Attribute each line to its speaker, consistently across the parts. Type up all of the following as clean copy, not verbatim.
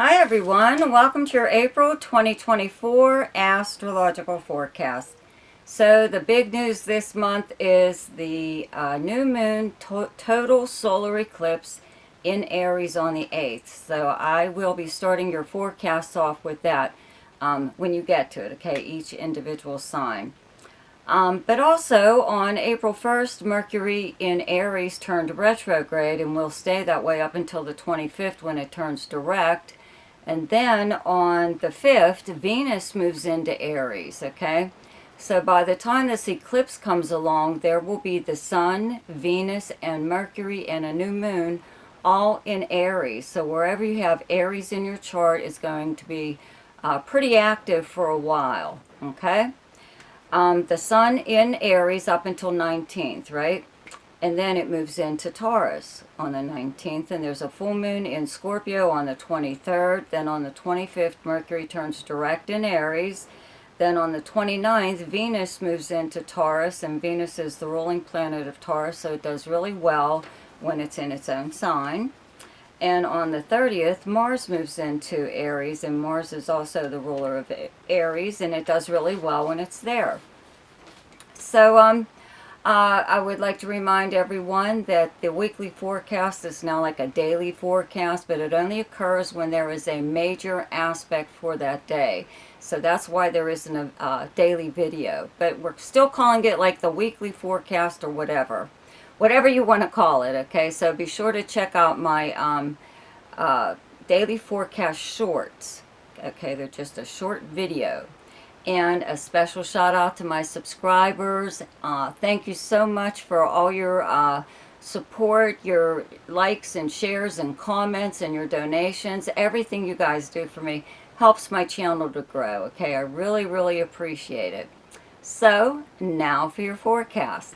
Speaker 1: Hi everyone, welcome to your April 2024 astrological forecast. So the big news this month is the new moon total solar eclipse in Aries on the 8th. So I will be starting your forecast off with that when you get to it, okay, each individual sign. But also on April 1st, Mercury in Aries turned retrograde and will stay that way up until the 25th when it turns direct. And then on the 5th, Venus moves into Aries, okay? So by the time this eclipse comes along, there will be the Sun, Venus, and Mercury and a new moon all in Aries. So wherever you have Aries in your chart is going to be pretty active for a while, okay? The Sun in Aries up until 19th, right? And then it moves into Taurus on the 19th, and there's a full moon in Scorpio on the 23rd. Then on the 25th, Mercury turns direct in Aries. Then on the 29th, Venus moves into Taurus, and Venus is the ruling planet of Taurus, so it does really well when it's in its own sign. And on the 30th, Mars moves into Aries, and Mars is also the ruler of Aries, and it does really well when it's there. So, I would like to remind everyone that the weekly forecast is now like a daily forecast, but it only occurs when there is a major aspect for that day. So that's why there isn't a daily video. But we're still calling it like the weekly forecast or whatever. Whatever you want to call it, okay? So be sure to check out my daily forecast shorts. Okay, they're just a short video. And a special shout out to my subscribers. Thank you so much for all your support, your likes and shares and comments and your donations. Everything you guys do for me helps my channel to grow. Okay, I really, really appreciate it. So, now for your forecast.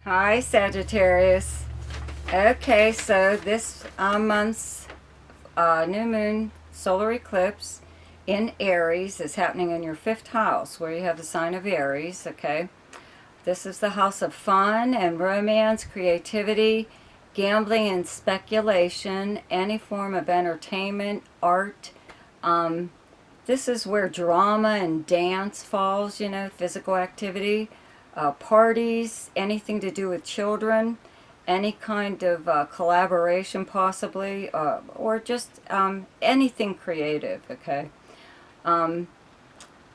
Speaker 1: Hi, Sagittarius. Okay, so this month's new moon solar eclipse in Aries is happening in your 5th house, where you have the sign of Aries, okay? This is the house of fun and romance, creativity, gambling and speculation, any form of entertainment, art. This is where drama and dance falls, you know, physical activity, parties, anything to do with children, any kind of collaboration possibly, or just anything creative, okay?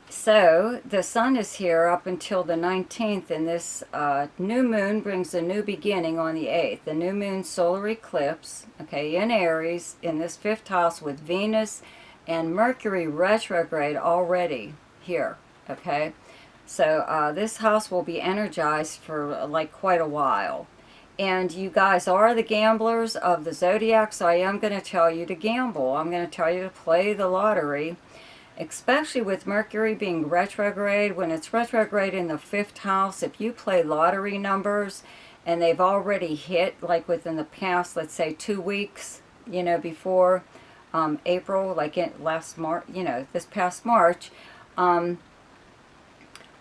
Speaker 1: So the sun is here up until the 19th, and this new moon brings a new beginning on the 8th. The new moon solar eclipse, okay, in Aries, in this 5th house with Venus and Mercury retrograde already here, okay? So this house will be energized for like quite a while. And you guys are the gamblers of the Zodiac, so I am going to tell you to gamble. I'm going to tell you to play the lottery, especially with Mercury being retrograde. When it's retrograde in the 5th house, if you play lottery numbers and they've already hit, like within the past, let's say 2 weeks, you know, before April, like in last March, you know, this past March,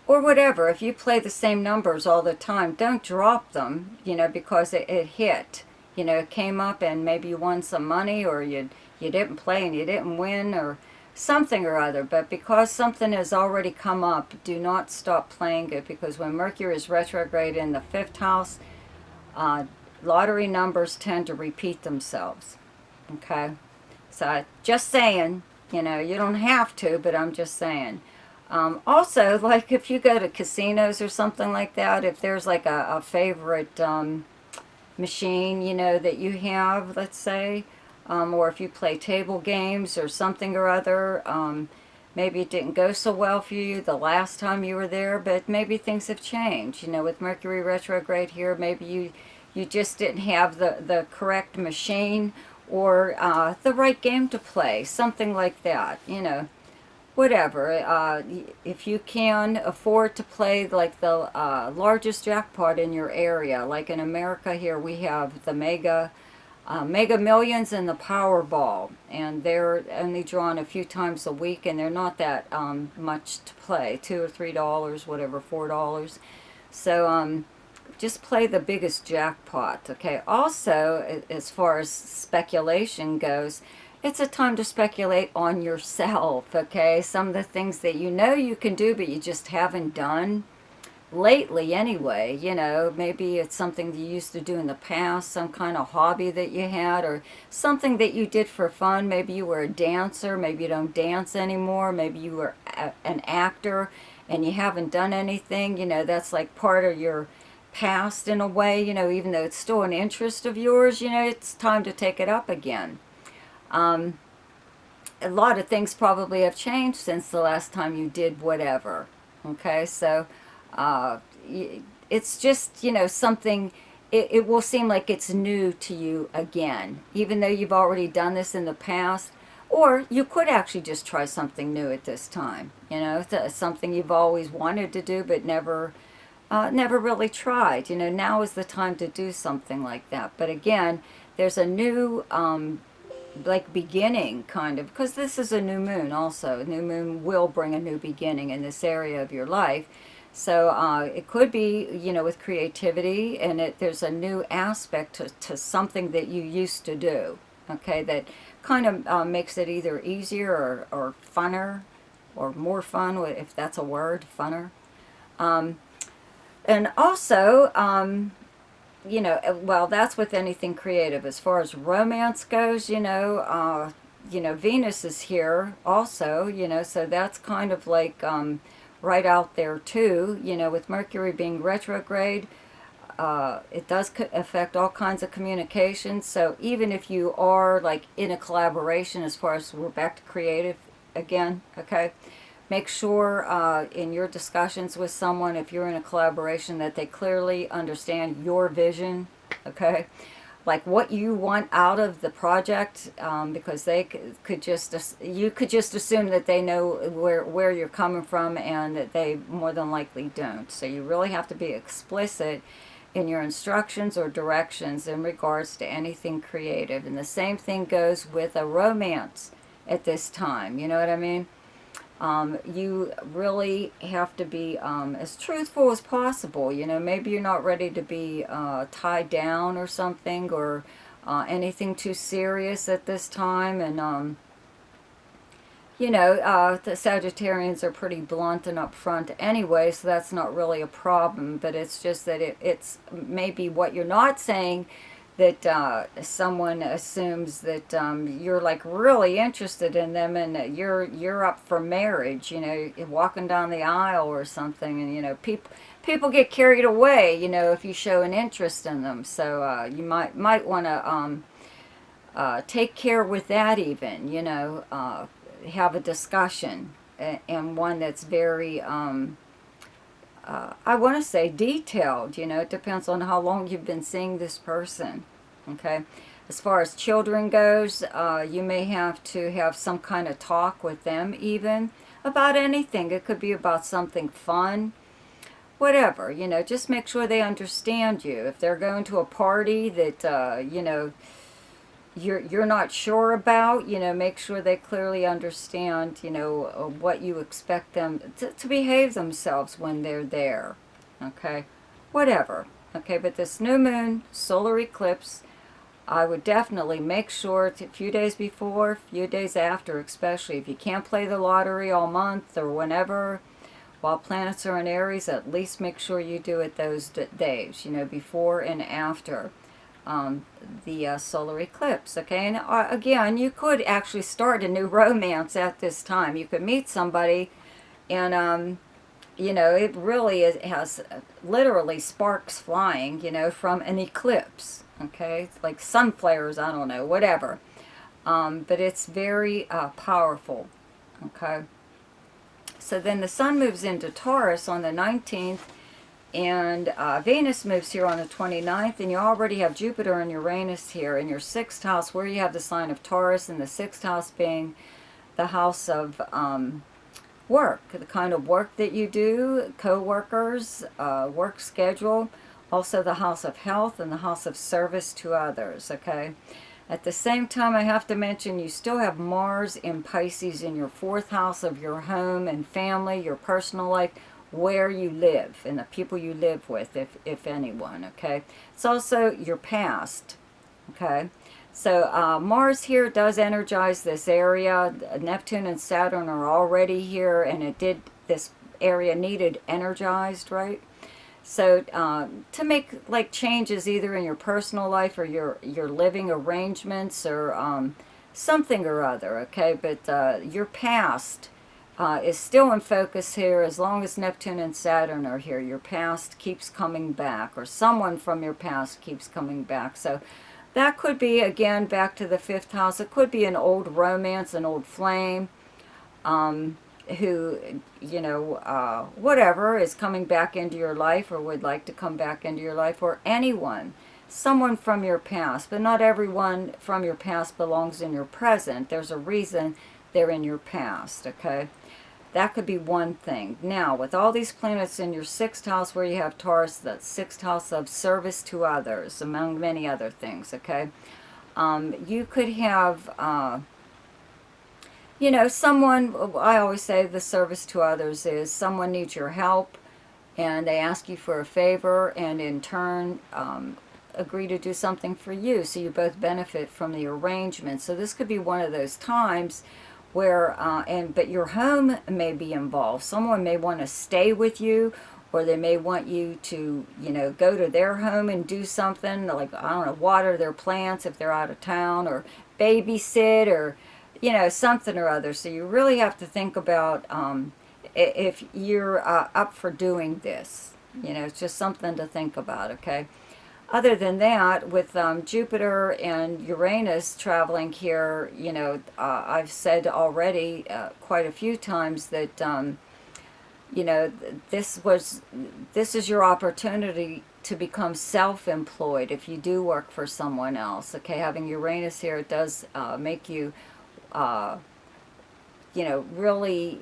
Speaker 1: or whatever, if you play the same numbers all the time, don't drop them, you know, because it hit. You know, it came up and maybe you won some money, or you didn't play and you didn't win, or something or other. But because something has already come up, do not stop playing it, because when Mercury is retrograde in the 5th house, lottery numbers tend to repeat themselves. Okay? So just saying, you know, you don't have to, but I'm just saying. Also, like if you go to casinos or something like that, if there's like a favorite machine, you know, that you have, let's say, or if you play table games or something or other, maybe it didn't go so well for you the last time you were there, but maybe things have changed. You know, with Mercury retrograde here, maybe you just didn't have the correct machine or the right game to play, something like that, you know. Whatever, if you can afford to play like the largest jackpot in your area, like in America here we have the Mega Millions and the Powerball, and they're only drawn a few times a week, and they're not that much to play, $2 or $3, whatever, $4. So just play the biggest jackpot, okay? Also, as far as speculation goes, it's a time to speculate on yourself, okay? Some of the things that you know you can do, but you just haven't done lately anyway. You know, maybe it's something you used to do in the past, some kind of hobby that you had, or something that you did for fun. Maybe you were a dancer, maybe you don't dance anymore, maybe you were an actor and you haven't done anything. You know, that's like part of your past in a way, you know, even though it's still an interest of yours, you know, it's time to take it up again. Um, a lot of things probably have changed since the last time you did whatever. Okay, so uh, it's just, you know, something, it will seem like it's new to you again, even though you've already done this in the past. Or you could actually just try something new at this time. You know, something you've always wanted to do but never really tried. You know, now is the time to do something like that. But again, there's a new like beginning kind of, because this is a new moon also. A new moon will bring a new beginning in this area of your life. So it could be, you know, with creativity, and there's a new aspect to something that you used to do, okay, that kind of makes it either easier or funner, or more fun, if that's a word, funner. Um, and also, you know, well, that's with anything creative. As far as romance goes, you know, Venus is here also, you know, so that's kind of like right out there too, you know, with Mercury being retrograde. It does affect all kinds of communications. So even if you are like in a collaboration, as far as we're back to creative again, okay, make sure in your discussions with someone, if you're in a collaboration, that they clearly understand your vision, okay? Like what you want out of the project, because they could just, you could just assume that they know where you're coming from, and that they more than likely don't. So you really have to be explicit in your instructions or directions in regards to anything creative. And the same thing goes with a romance at this time, you know what I mean? You really have to be as truthful as possible. You know, maybe you're not ready to be tied down or something, or anything too serious at this time. And, you know, the Sagittarians are pretty blunt and upfront anyway, so that's not really a problem. But it's just that it's maybe what you're not saying, that someone assumes that you're like really interested in them, and that you're up for marriage, you know, walking down the aisle or something. And you know, people get carried away, you know, if you show an interest in them. So you might want to take care with that, even, you know, have a discussion, and one that's very I want to say detailed. You know, it depends on how long you've been seeing this person, okay? As far as children goes, you may have to have some kind of talk with them even about anything. It could be about something fun, whatever, you know, just make sure they understand you. If they're going to a party that, you know, you're not sure about, you know, make sure they clearly understand, you know, what you expect them to behave themselves when they're there, okay? Whatever, okay? But this new moon, solar eclipse, I would definitely make sure a few days before, a few days after, especially if you can't play the lottery all month or whenever, while planets are in Aries, at least make sure you do it those days, you know, before and after the solar eclipse, okay? And again, you could actually start a new romance at this time. You could meet somebody, and you know, it really has literally sparks flying, you know, from an eclipse, okay? It's like sun flares, I don't know, whatever. But it's very powerful, okay? So then the sun moves into Taurus on the 19th, and Venus moves here on the 29th, and you already have Jupiter and Uranus here in your 6th house, where you have the sign of Taurus, and the 6th house being the house of work, the kind of work that you do, co-workers, work schedule, also the house of health and the house of service to others, okay? At the same time, I have to mention you still have Mars in Pisces in your 4th house of your home and family, your personal life, where you live and the people you live with, if anyone, okay? It's also your past, okay? So Mars here does energize this area. Neptune and Saturn are already here, and this area needed energized, right? So to make like changes either in your personal life or your living arrangements or something or other, okay? But your past is still in focus here. As long as Neptune and Saturn are here, your past keeps coming back, or someone from your past keeps coming back. So that could be, again, back to the 5th house. It could be an old romance, an old flame, who, you know, whatever, is coming back into your life or would like to come back into your life, or anyone, someone from your past. But not everyone from your past belongs in your present. There's a reason they're in your past, okay? That could be one thing. Now, with all these planets in your 6th house where you have Taurus, the 6th house of service to others, among many other things, okay? You could have, you know, someone, I always say the service to others is someone needs your help and they ask you for a favor, and in turn agree to do something for you, so you both benefit from the arrangement. So this could be one of those times where, but your home may be involved. Someone may want to stay with you, or they may want you to, you know, go to their home and do something, like, I don't know, water their plants if they're out of town, or babysit, or, you know, something or other. So you really have to think about if you're up for doing this. You know, it's just something to think about, okay? Other than that, with Jupiter and Uranus traveling here, you know, I've said already quite a few times that, you know, this is your opportunity to become self-employed if you do work for someone else, okay? Having Uranus here, it does make you, you know, really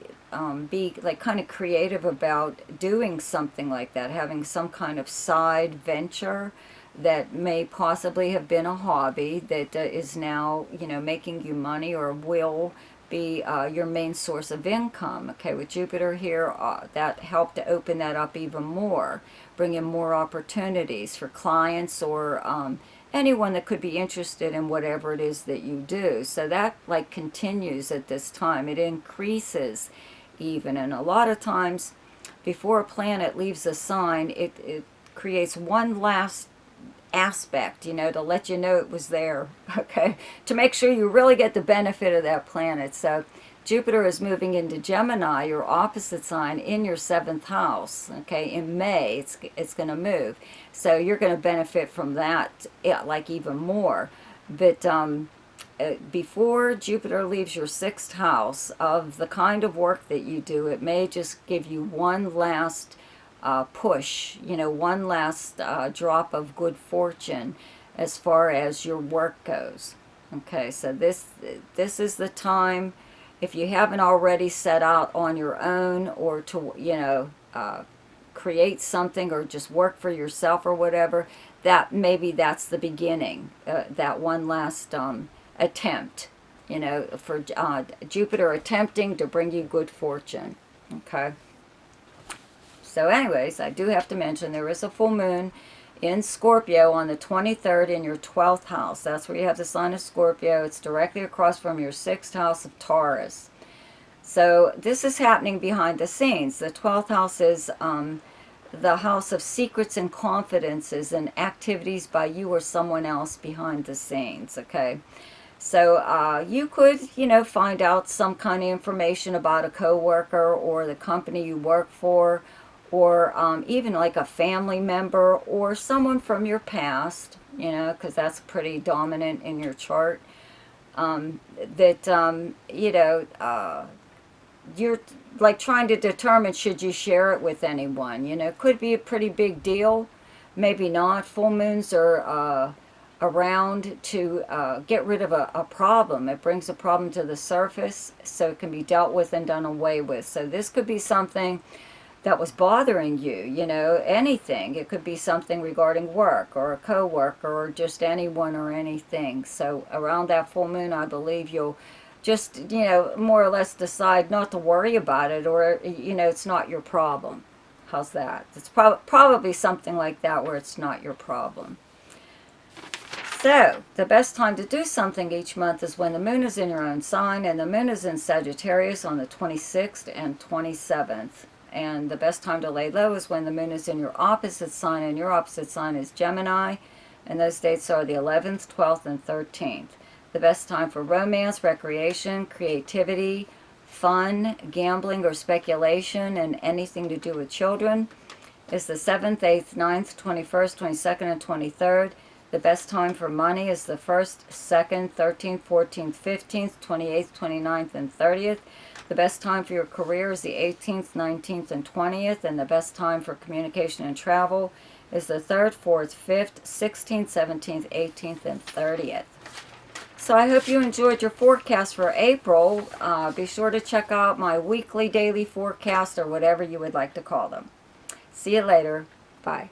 Speaker 1: be like kind of creative about doing something like that, having some kind of side venture that may possibly have been a hobby that is now, you know, making you money, or will be your main source of income. Okay, with Jupiter here, that helped to open that up even more, bring in more opportunities for clients or anyone that could be interested in whatever it is that you do. So that like continues at this time. It increases even, and a lot of times before a planet leaves a sign, it creates one last aspect, you know, to let you know it was there, okay, to make sure you really get the benefit of that planet. So Jupiter is moving into Gemini, your opposite sign, in your 7th house, okay, in May. It's going to move, so you're going to benefit from that, yeah, like even more. But before Jupiter leaves your 6th house, of the kind of work that you do, it may just give you one last push, you know, one last drop of good fortune as far as your work goes. Okay, so this is the time, if you haven't already set out on your own, or to, you know, create something or just work for yourself or whatever, that maybe that's the beginning, that one last attempt, you know, for Jupiter attempting to bring you good fortune. Okay. So anyways, I do have to mention there is a full moon in Scorpio on the 23rd in your 12th house. That's where you have the sign of Scorpio. It's directly across from your 6th house of Taurus. So this is happening behind the scenes. The 12th house is the house of secrets and confidences and activities by you or someone else behind the scenes, okay? So you could, you know, find out some kind of information about a coworker or the company you work for, or even like a family member or someone from your past, you know, because that's pretty dominant in your chart, that, you know, you're like trying to determine, should you share it with anyone? You know, it could be a pretty big deal, maybe not. Full moons are around to get rid of a problem. It brings a problem to the surface so it can be dealt with and done away with. So this could be something that was bothering you, you know, anything. It could be something regarding work or a co-worker or just anyone or anything. So around that full moon, I believe you'll just, you know, more or less decide not to worry about it, or, you know, it's not your problem. How's that? It's probably something like that where it's not your problem. So, the best time to do something each month is when the moon is in your own sign, and the moon is in Sagittarius on the 26th and 27th. And the best time to lay low is when the moon is in your opposite sign, and your opposite sign is Gemini, and those dates are the 11th, 12th, and 13th. The best time for romance, recreation, creativity, fun, gambling, or speculation, and anything to do with children is the 7th, 8th, 9th, 21st, 22nd, and 23rd. The best time for money is the 1st, 2nd, 13th, 14th, 15th, 28th, 29th, and 30th. The best time for your career is the 18th, 19th, and 20th. And the best time for communication and travel is the 3rd, 4th, 5th, 16th, 17th, 18th, and 30th. So I hope you enjoyed your forecast for April. Be sure to check out my weekly, daily forecast, or whatever you would like to call them. See you later. Bye.